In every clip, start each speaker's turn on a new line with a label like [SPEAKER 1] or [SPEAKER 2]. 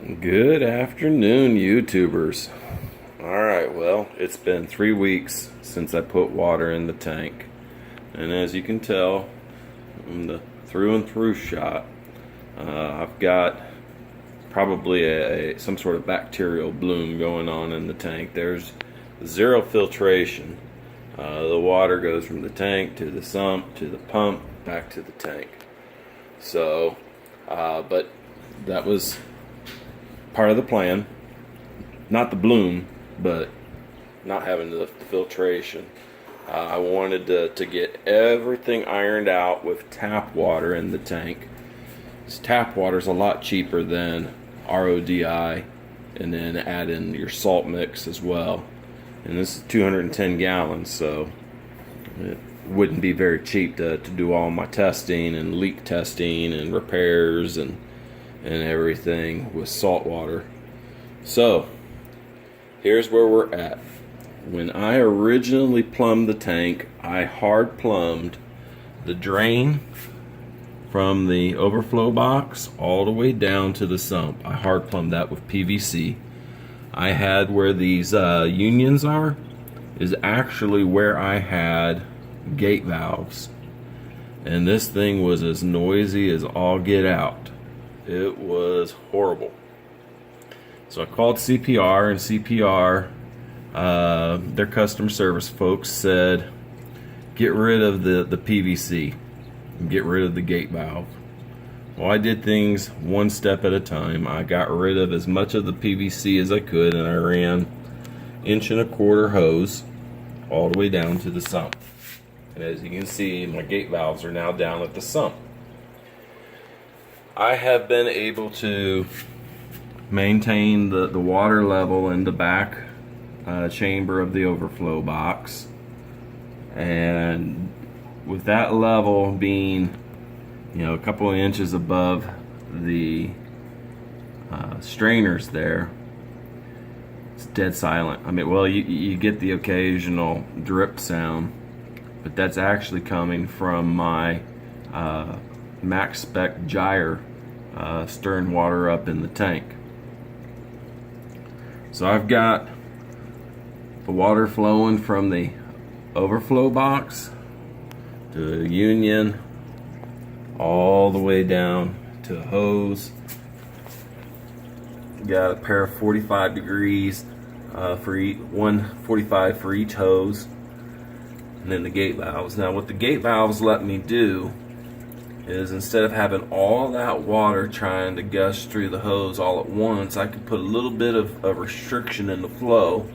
[SPEAKER 1] Good afternoon, YouTubers. Alright, well, it's been 3 weeks since I put water in the tank. And as you can tell from the through and through shot, I've got probably some sort of bacterial bloom going on in the tank. There's zero filtration. The water goes from the tank to the sump to the pump back to the tank. So, but that was part of the plan. Not the bloom, but not having the filtration. I wanted to get everything ironed out with tap water in the tank. This tap water is a lot cheaper than RODI, and then add in your salt mix as well. And this is 210 gallons, so it wouldn't be very cheap to do all my testing and leak testing and repairs and everything with salt water. So here's where we're at. When I originally plumbed the tank, I hard plumbed the drain from the overflow box all the way down to the sump. I hard plumbed that with PVC. I had where these unions are is actually where I had gate valves, and this thing was as noisy as all get out. It was horrible. So I called CPR, and CPR, their customer service folks said, get rid of the PVC and get rid of the gate valve. Well, I did things one step at a time. I got rid of as much of the PVC as I could, and I ran 1.25-inch hose all the way down to the sump. And as you can see, my gate valves are now down at the sump. I have been able to maintain the water level in the back chamber of the overflow box, and with that level being, you know, a couple of inches above the strainers there, it's dead silent. I mean, well, you get the occasional drip sound, but that's actually coming from my max spec gyre stirring water up in the tank. So I've got the water flowing from the overflow box to the union all the way down to a hose. Got a pair of 45 degrees for each, 145 for each hose, and then the gate valves. Now what the gate valves let me do is, instead of having all that water trying to gush through the hose all at once, I could put a little bit of restriction in the flow,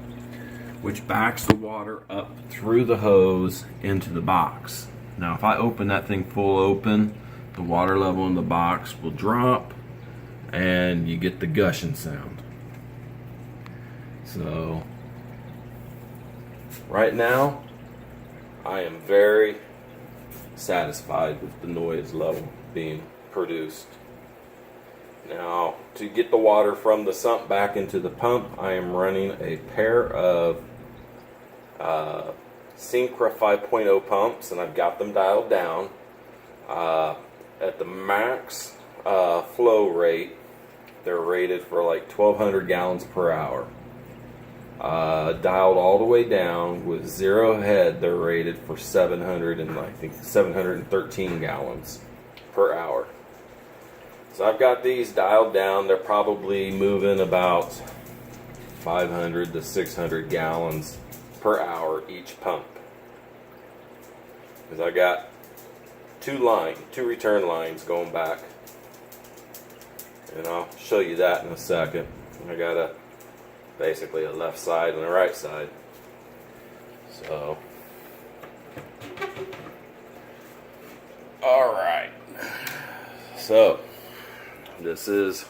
[SPEAKER 1] which backs the water up through the hose into the box. Now if I open that thing full open, the water level in the box will drop and you get the gushing sound. So right now I am very satisfied with the noise level being produced. Now, to get the water from the sump back into the pump, I am running a pair of Syncra 5.0 pumps, and I've got them dialed down at the max flow rate. They're rated for like 1,200 gallons per hour. Dialed all the way down with zero head, they're rated for 713 gallons per hour. So I've got these dialed down. They're probably moving about 500 to 600 gallons per hour each pump, because I got two return lines going back, and I'll show you that in a second. I got basically a left side and a right side. So, all right. So this is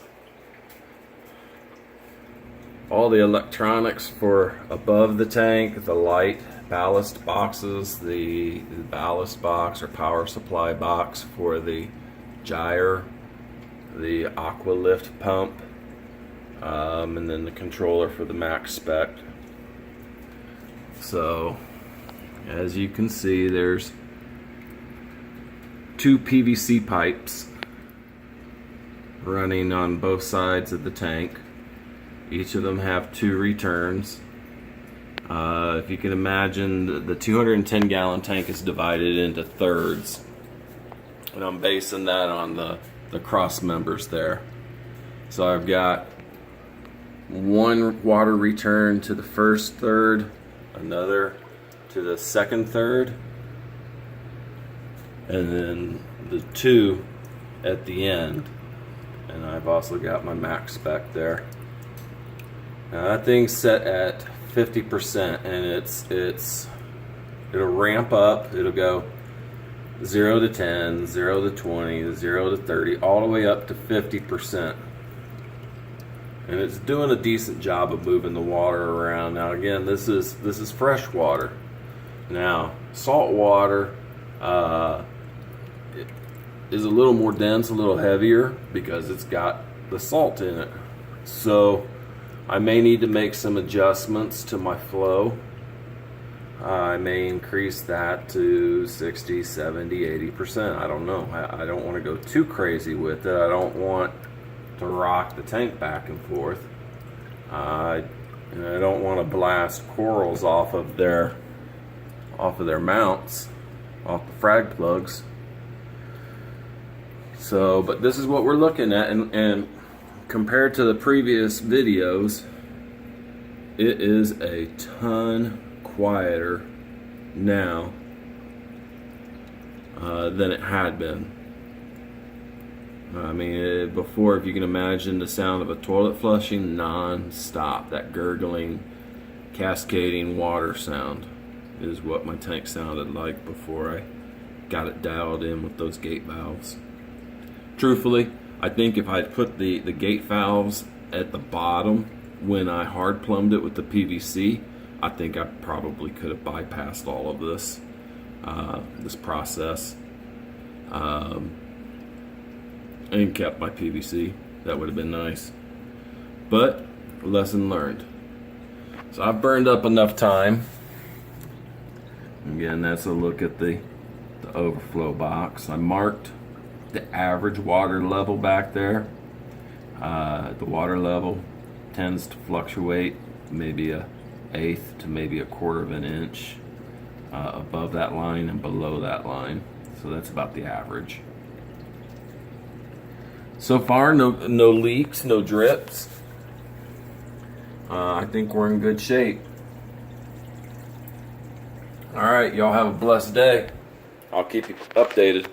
[SPEAKER 1] all the electronics for above the tank: the light ballast boxes, the ballast box or power supply box for the gyre, the aqua lift pump, and then the controller for the max spec. So as you can see, there's 2 PVC pipes running on both sides of the tank. Each of them have 2 returns. If you can imagine, the 210 gallon tank is divided into thirds, and I'm basing that on the cross members there. So I've got 1 water return to the first third, another to the second third, and then the 2 at the end. And I've also got my max spec there. Now that thing's set at 50%, and it'll ramp up. It'll go 0 to 10, 0 to 20, 0 to 30, all the way up to 50%. And it's doing a decent job of moving the water around. Now again, this is fresh water. Now salt water it is a little more dense, a little heavier, because it's got the salt in it. So I may need to make some adjustments to my flow. I may increase that to 60, 70, 80%. I don't know. I don't want to go too crazy with it. I don't want to rock the tank back and forth. And I don't want to blast corals off of their mounts, off the frag plugs. So, but this is what we're looking at, and compared to the previous videos, it is a ton quieter now than it had been. I mean, before, if you can imagine the sound of a toilet flushing non-stop, that gurgling, cascading water sound is what my tank sounded like before I got it dialed in with those gate valves. Truthfully, I think if I'd put the gate valves at the bottom when I hard plumbed it with the PVC, I think I probably could have bypassed all of this process and kept my PVC. That would have been nice. But lesson learned. So I've burned up enough time. Again, that's a look at the overflow box. I marked the average water level back there. The water level tends to fluctuate maybe a 1/8 to maybe 1/4 of an inch above that line and below that line. So that's about the average. So far, no leaks, no drips. I think we're in good shape. All right, y'all have a blessed day. I'll keep you updated.